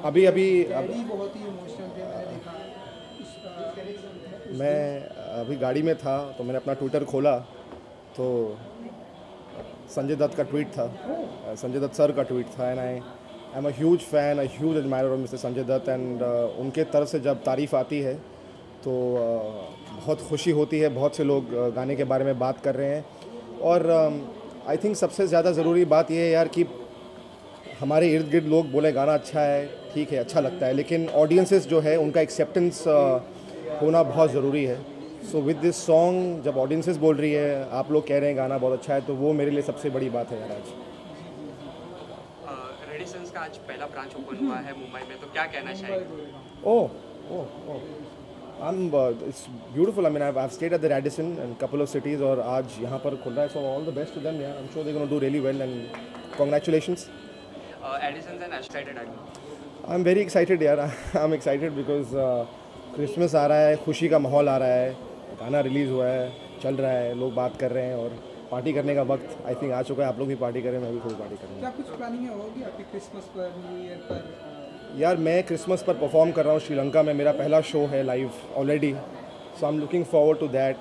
अभी अभी बहुत ही इमोशनल थे, मैंने देखा मैं अभी गाड़ी में था तो मैंने अपना ट्विटर खोला तो संजय दत्त का ट्वीट था, संजय दत्त सर का ट्वीट था। And I am a huge fan, a huge admirer of mister Sanjay Dutt. And उनके तरफ से जब तारीफ़ आती है तो बहुत खुशी होती है। बहुत से लोग गाने के बारे में बात कर रहे हैं और आई थिंक सबसे ज़्यादा ज़रूरी बात यह है यार कि हमारे इर्द गिर्द लोग बोले गाना अच्छा है, ठीक है, अच्छा लगता है, लेकिन ऑडियंसेस जो है उनका एक्सेप्टेंस होना बहुत ज़रूरी है। सो विद दिस सॉन्ग जब ऑडियंसेस बोल रही है, आप लोग कह रहे हैं गाना बहुत अच्छा है, तो वो मेरे लिए सबसे बड़ी बात है यार आज। रेडिसन्स का आज पहला ब्रांच ओपन हुआ है मुंबई में, तो क्या कहना चाहेंगे? ओह it's beautiful. I mean, I've stayed at the Radisson and couple of cities और आज यहाँ पर खुल रहा है, so all the best to them. Yeah, I'm sure they're going to do really well and congratulations. Addisons and excited are you? I'm very excited यार. I'm excited because Christmas आ रहा है, खुशी का माहौल आ रहा है, गाना रिलीज़ हुआ है, चल रहा है, लोग बात कर रहे हैं और पार्टी करने का वक्त आई थिंक आ चुका है। आप लोग भी पार्टी करें, मैं भी थोड़ी पार्टी करूँगा। क्या कुछ प्लानिंग होगी आपकी क्रिसमस पर, न्यू ईयर पर? यार मैं क्रिसमस पर परफॉर्म कर रहा हूँ श्रीलंका में, मेरा पहला शो है live already, so I am looking forward to that.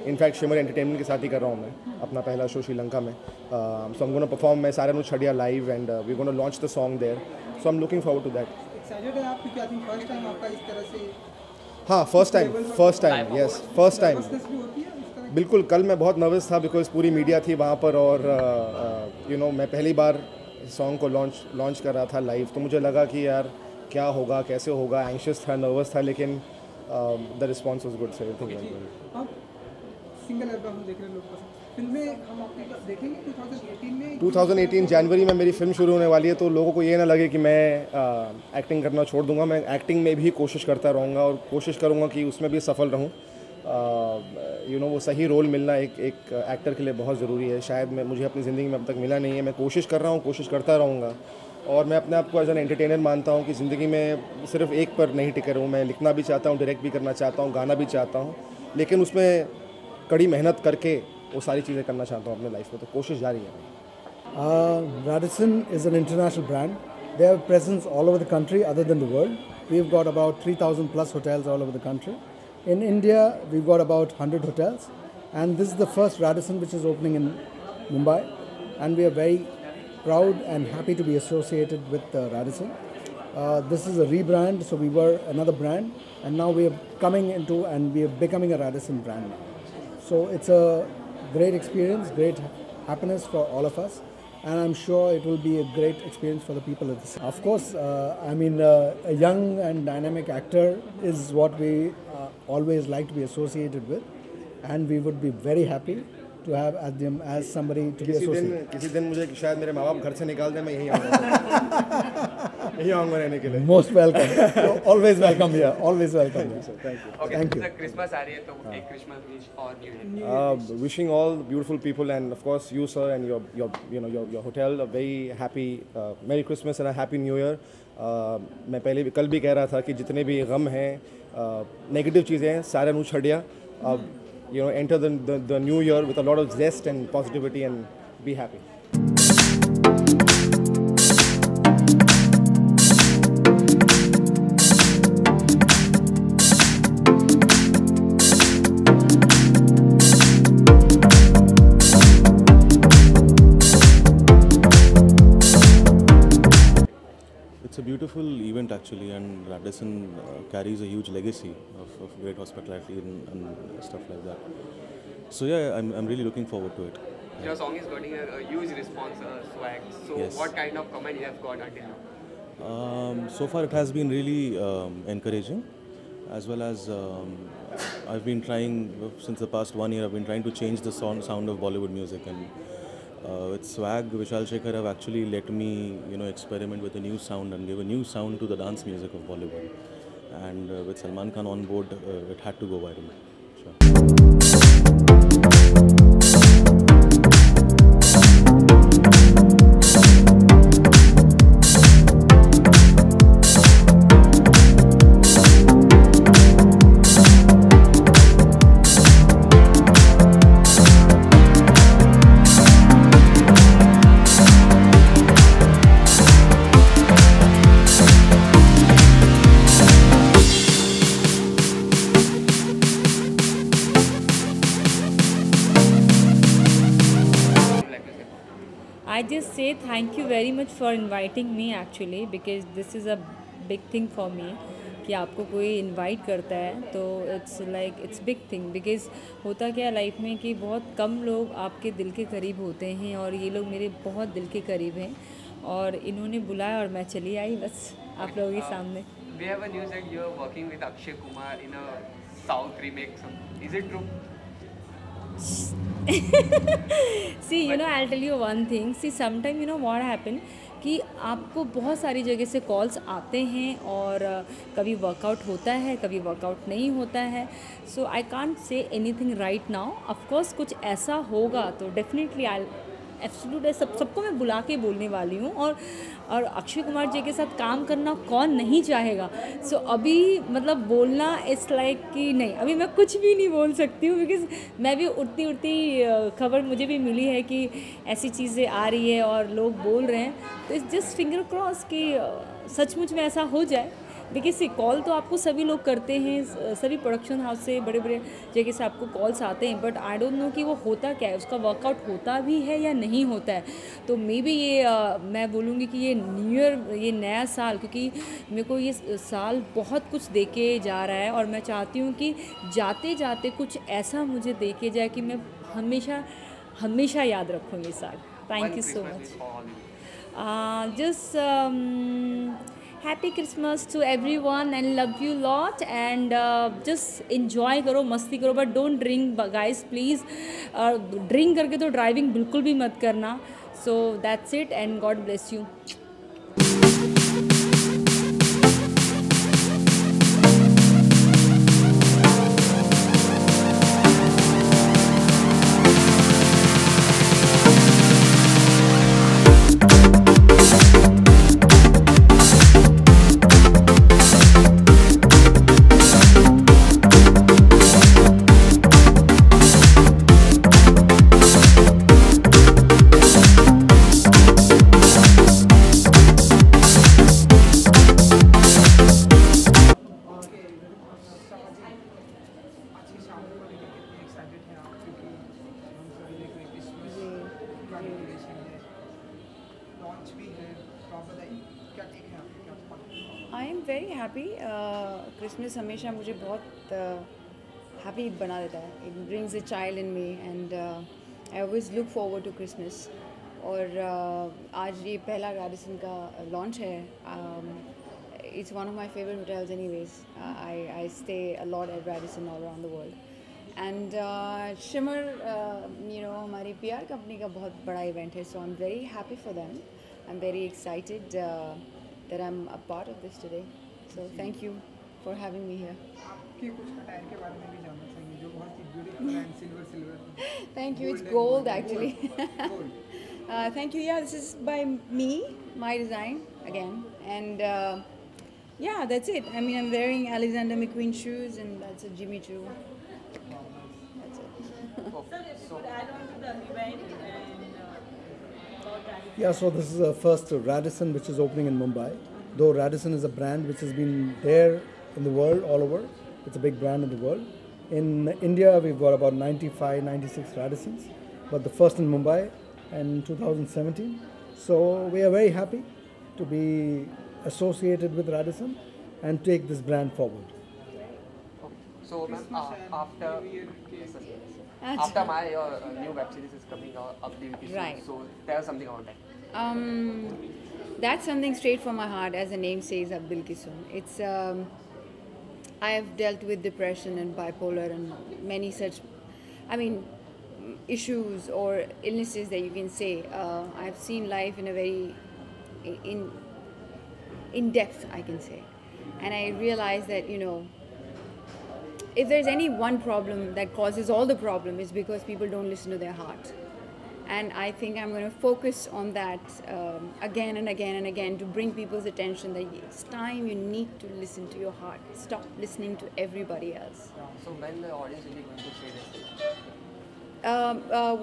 In fact Shimmer Entertainment के साथ ही कर रहा हूँ मैं अपना पहला शो श्रीलंका में। So I am gonna perform, मैं सारे छड़िया live and we gonna launch the song there, so I am looking forward to that. Excited है आप क्योंकि आई थिंक फर्स्ट टाइम आपका इस तरह से? हाँ, first time yes, first time भी होती है उस तरह? बिल्कुल। कल मैं बहुत नर्वस था बिकॉज पूरी मीडिया थी वहाँ पर और यू नो मैं पहली बार सॉन्ग को लॉन्च कर रहा था लाइव, तो मुझे लगा कि यार क्या होगा, कैसे होगा, एंशियस था, नर्वस था, लेकिन the response was good. So everything आप सिंगल एल्बम देख रहे हैं, लोग फिल्में हम आपकी देखेंगे 2018 में? 2018 जनवरी में मेरी फिल्म शुरू होने वाली है, तो लोगों को ये ना लगे कि मैं एक्टिंग करना छोड़ दूंगा। मैं एक्टिंग में भी कोशिश करता रहूँगा और कोशिश करूँगा कि उसमें भी सफल रहूँ। यू नो वो सही रोल मिलना एक एक्टर के लिए बहुत ज़रूरी है। शायद मुझे अपनी ज़िंदगी में अब तक मिला नहीं है। मैं कोशिश कर रहा हूँ, कोशिश करता रहूँगा और मैं अपने आप को एज एन एंटरटेनर मानता हूँ कि ज़िंदगी में सिर्फ एक पर नहीं टिके रहूँ। मैं लिखना भी चाहता हूँ, डायरेक्ट भी करना चाहता हूँ, गाना भी चाहता हूँ, लेकिन उसमें कड़ी मेहनत करके वो सारी चीज़ें करना चाहता हूँ अपने लाइफ में, तो कोशिश जारी है। Radisson is an international brand. They have presence all over the country other than the world. We've got about 3,000 plus hotels all over the country. In India, we've got about 100 hotels, and this is the first Radisson which is opening in Mumbai, and we are very proud and happy to be associated with Radisson. This is a rebrand, so we were another brand, and now we are coming into and we are becoming a Radisson brand now. So it's a great experience, great happiness for all of us, and I'm sure it will be a great experience for the people of the city. Of course, I mean, a young and dynamic actor is what we always like to be associated with, and we would be very happy to have as somebody to be associated. किसी दिन मुझे शायद मेरे माँ बाप घर से निकाल दें, मैं यहीं आऊँगा यहीं आऊँगा रहने के लिए। Most welcome. Always welcome here. Always welcome here. Thank you. Okay, Thank you. Christmas आ रही है तो एक क्रिसमस विश और new year. Wishing all beautiful people and of course you sir and your hotel a very happy Merry Christmas and a Happy New Year. मैं कल भी कह रहा था कि जितने भी गम हैं, नेगेटिव चीज़ें हैं, सारे नू छड़िया। You know, enter the new year with a lot of zest and positivity and be happy. It's a beautiful event actually, and Radisson carries a huge legacy of great hospitality and stuff like that. So yeah, I'm really looking forward to it. Your song is getting a huge response, swag. So Yes. what kind of comment you have got until now? So far it has been really encouraging, as well as I've been trying since the past 1 year. I've been trying to change the sound of Bollywood music, and with Swag, Vishal Shekhar have actually let me, experiment with a new sound and give a new sound to the dance music of Bollywood. And with Salman Khan on board, it had to go viral. Sure. I just say thank you very much for inviting me actually, because this is a big thing for me कि आपको कोई invite करता है तो it's big thing, because होता क्या है life में कि बहुत कम लोग आपके दिल के करीब होते हैं और ये लोग मेरे बहुत दिल के करीब हैं और इन्होंने बुलाया और मैं चली आई बस आप लोगों के सामने. We have a news that you are working with Akshay Kumar in a South remake. Is it true? See, you know, I'll tell you one thing. See, sometime you know what happened कि आपको बहुत सारी जगह से calls आते हैं और कभी वर्कआउट होता है, कभी वर्कआउट नहीं होता है. So I can't say anything right now. Of course कुछ ऐसा होगा तो डेफिनेटली आई एब्सोल्यूट सबको मैं बुला के बोलने वाली हूँ. और अक्षय कुमार जी के साथ काम करना कौन नहीं चाहेगा. सो अभी मतलब बोलना इट्स लाइक कि नहीं, अभी मैं कुछ भी नहीं बोल सकती हूँ, बिकॉज मैं भी उड़ती खबर मुझे भी मिली है कि ऐसी चीज़ें आ रही है और लोग बोल रहे हैं. तो इट्स जस्ट फिंगर क्रॉस कि सचमुच में ऐसा हो जाए. देखिए सी कॉल तो आपको सभी लोग करते हैं, सभी प्रोडक्शन हाउस से बड़े बड़े जगह से आपको कॉल्स आते हैं, बट आई डोंट नो कि वो होता क्या है, उसका वर्कआउट होता भी है या नहीं होता है. तो मे बी ये मैं बोलूँगी कि ये न्यू ईयर, ये नया साल, क्योंकि मेरे को ये साल बहुत कुछ दे के जा रहा है और मैं चाहती हूँ कि जाते जाते कुछ ऐसा मुझे दे के जाए कि मैं हमेशा हमेशा याद रखूँ ये साल. Thank you so much. Just happy Christmas to everyone and love you lot, and just enjoy करो, मस्ती करो, but don't drink guys please. Drink करके तो ड्राइविंग बिल्कुल भी मत करना. So that's it and God bless you. I am very happy. Christmas हमेशा मुझे बहुत हैप्पी बना देता है. It brings a child in me and I always look forward to Christmas. और आज ये पहला रैडिसन का लॉन्च है. It's one of my favourite hotels anyways. I stay a lot at Radisson all around the world. And Shimmer you know हमारी PR company का बहुत बड़ा इवेंट है. So I am very happy for them. I am very excited that I'm a part of this today. So thank you for having me here. आपके कुछ attire के बारे में भी जानना चाहेंगे जो बहुत ही beautiful and silver. Thank you. It's gold actually. Thank you. Yeah, this is by me, my design again, and yeah, that's it. I mean, I'm wearing Alexander McQueen shoes, and that's a Jimmy Choo. That's it. Yeah, so this is the first Radisson which is opening in Mumbai. Though Radisson is a brand which has been there in the world all over. It's a big brand in the world. In India, we've got about 95, 96 Radissons, but the first in Mumbai in 2017. So we are very happy to be associated with Radisson and take this brand forward. So, ma'am, after my new web series is coming out, Ab Dil Ki Soon. Right. So, tell us something about that. That's something straight from my heart, as the name says, Ab Dil Ki Soon. It's I have dealt with depression and bipolar and many such, I mean, issues or illnesses that you can say. I've seen life in a very in depth, I can say, and I realized that if there's any one problem that causes all the problem, is because people don't listen to their heart. And I think I'm going to focus on that again and again and again to bring people's attention that it's time you need to listen to your heart. Stop listening to everybody else. So, when the audience will be going to see this?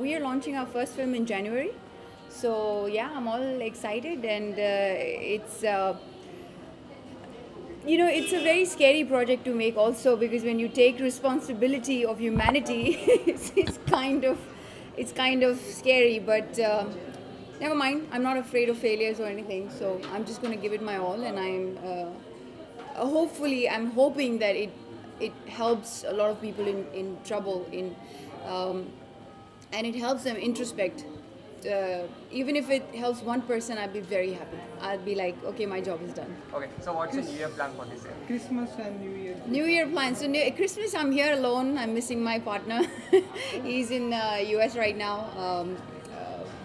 We are launching our first film in January. So, yeah, I'm all excited, and it's it's a very scary project to make also, because when you take responsibility of humanity, it's kind of scary, but never mind. I'm not afraid of failures or anything. So I'm just going to give it my all, and I'm hoping that it helps a lot of people in trouble and it helps them introspect. Even if it helps one person, I'd be very happy. I'd be like, okay, my job is done. Okay, so what's your New Year plan for this year? Christmas and New Year. New Year plans. So Christmas, I'm here alone. I'm missing my partner. He's in US right now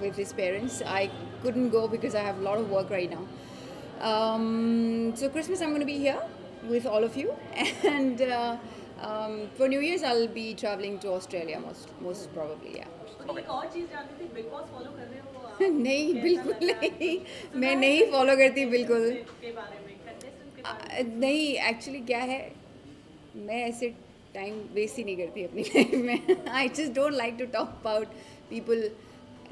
with his parents. I couldn't go because I have a lot of work right now. So Christmas, I'm going to be here with all of you, and for New Year's, I'll be traveling to Australia most probably. Yeah. एक और चीज़ जाननी थी, big boss follow कर रहे हो आप? नहीं, बिल्कुल नहीं, मैं नहीं फॉलो करती बिल्कुल। के बारे में, contestant के बारे में? नहीं, एक्चुअली क्या है, मैं ऐसे टाइम वेस्ट ही नहीं करती अपनी लाइफ में। I just don't like to talk about people.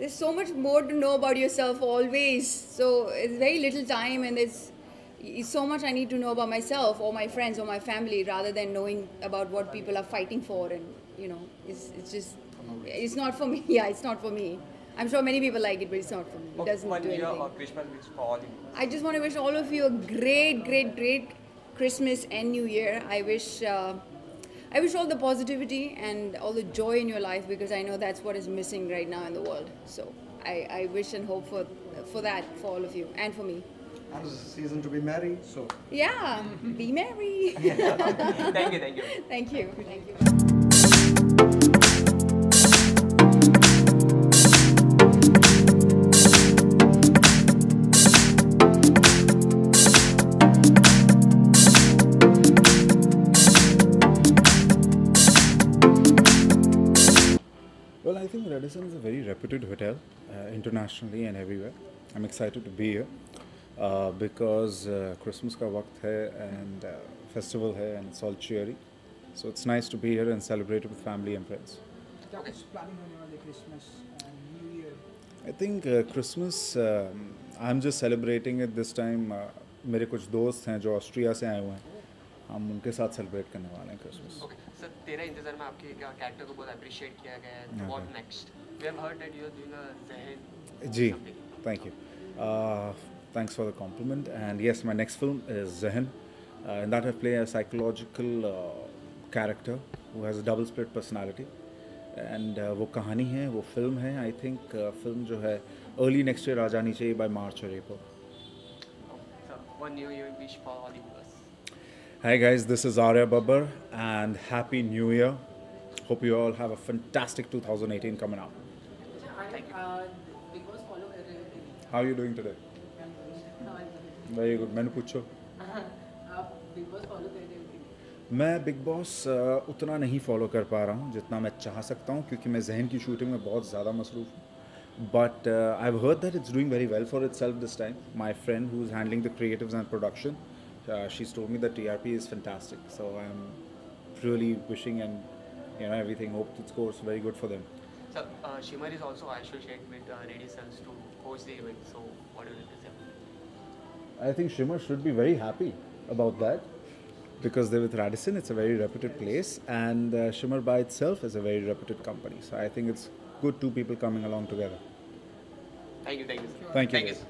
There's so much more to know about yourself always, so it's very little time, and it's so much I need to know about myself or my friends or my family rather than knowing about what people are fighting for, and it's just it's not for me. Yeah, it's not for me. I'm sure many people like it, but it's not for me. It doesn't do anything. Christmas wish for all. I just want to wish all of you a great Christmas and New Year. I wish all the positivity and all the joy in your life, because I know that's what is missing right now in the world. So I wish and hope for that for all of you and for me. And it's a season to be merry, so. Yeah, be merry. Thank you. Thank you. Well, I think Radisson is a very reputed hotel internationally and everywhere. I'm excited to be here because Christmas ka waqt hai and festival hai and it's all cheery. So it's nice to be here and celebrate it with family and friends. क्या कुछ planning होने वाले Christmas and new year? I think Christmas, I'm just celebrating it this time. मेरे कुछ दोस्त हैं जो Austria से आए हुए हैं, हम उनके साथ सेलिब्रेट करने वाले हैं क्रिसमस। Okay, सर तेरा इंतजार में आपके कैरेक्टर को बहुत अप्रिशिएट किया गया है। What next? We have heard that you are doing a Zehen. Ji, thank you. Thanks for the compliment. And yes, my next film is Zehen. In that I play a psychological character who has a double split personality. And वो कहानी है, वो film है। I think film जो है early next year आ जानी चाहिए by March or April. So, one New Year wish for all the viewers. Hi guys, this is Arya Babbar and Happy New Year. Hope you all have a fantastic 2018 coming up. Big boss follow कर रहे हो? How are you doing today? Very good. मैंने पूछो। आप big boss follow कर रहे हो? मैं बिग बॉस उतना नहीं फॉलो कर पा रहा हूँ जितना मैं चाह सकता हूँ, क्योंकि मैं जहन की शूटिंग में बहुत ज़्यादा मसरूफ़ हूँ। But I have heard that it's doing very well for itself this time. My friend who is handling the creatives and production, she's told me that TRP is fantastic, so I'm really wishing and everything, hope it goes very good for them. So, Shimmer is also associated with Radisson's to host the event. So, what do you say? I think Shimmer should be very happy about that, because they're with Radisson. It's a very reputed place, and Shimmer by itself is a very reputed company. So I think it's good two people coming along together. Thank you, sir. Thank you. Thank you, sir.